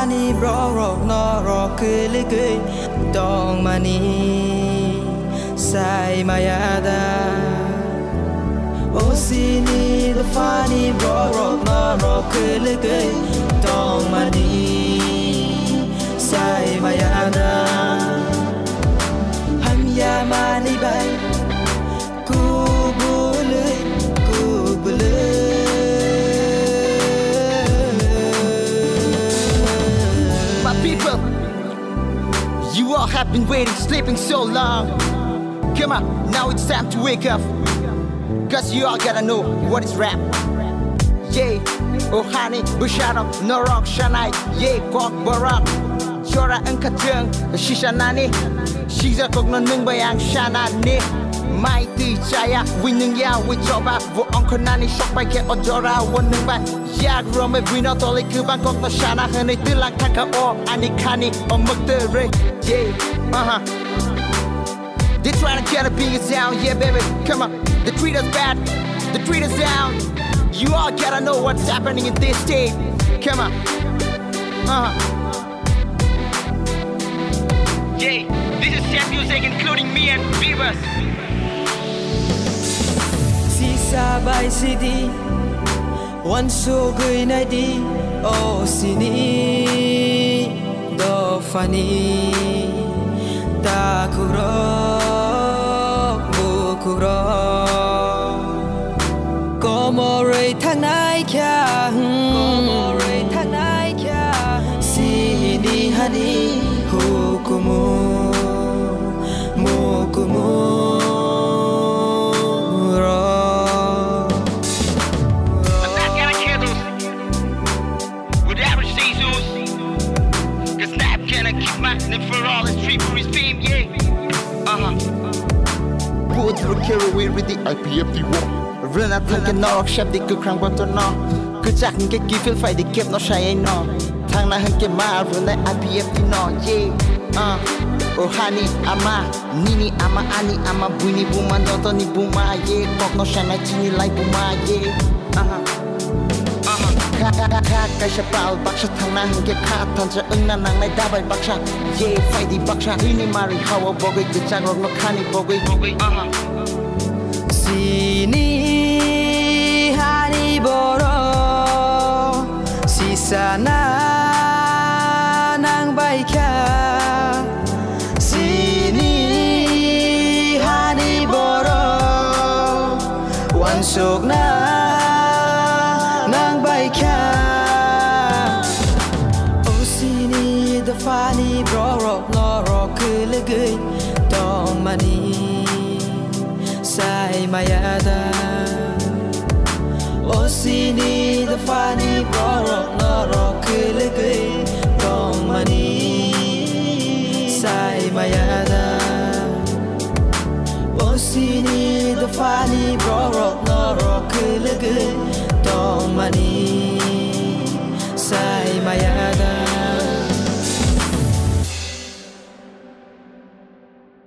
Dophani Borok Norok Kuligui Dong Mani Sai Mayada Oh Chini Dophani Borok Norok Kuligui Dong Mani Sai Mayada Ham Ya Mani Bay Kubului People, you all have been waiting, sleeping so long. Come on, now it's time to wake up. Cause you all gotta know what is rap. Yeah, oh honey, Bushara, Norok, Shanai, yeah, Borok, Chora and Katung, Shisha Nani, Shiza Kogno Nungbayang Shana Ne, Mighty Chaya, winning ya with Joba, Vo Uncle Nani, Shop by Ke Odora, one by Yag Rome, Vinotoli, Kubangok, no Shana, and it did like Taka or Anikani or Muktere, yeah, They trying to get a big sound, yeah, baby, come on. They treat us bad, they treat us down. You all gotta know what's happening in this state. Come on, Yeah, this is sad music, including me and Bibash. Sisa by city, one so good nighty. Oh, Chini Dophani, Takuro, Bukuro, Komore Tanaika, Komore Tanaika, Chini Hani, Hukumu, Mukumu. For all his tree for his fame, yeah. Bullets would carry away with the IPFD war. Run out like a knock, shop the good crank but no. Good jack and get give fight the kept no shy no. Tang and get my run the IPFD no, yeah. Oh honey, ama, Nini, ama, Ani, ama, Buni, Buma, Dotoni, Buma, yeah. Cock no shine like Chini like Buma, yeah. Kaka Shapal Baksha Tana get cat Tantra Unang like Dabai Baksha Ye Fighty Baksha Ini Mari Hawa Bogi the Jagro no Kani Bogi Chini Hani Boro Sisana Nang Baika Chini Hani Boro Wan Sokna Oh Chini Dophani Borok Norok Kuligui Dong Mani Sai Mayada Oh Chini Dophani Borok Norok Kuligui Dong Mani Sai Mayada Oh Chini Dophani Borok Norok Kuligui Dong Mani Sai Mayada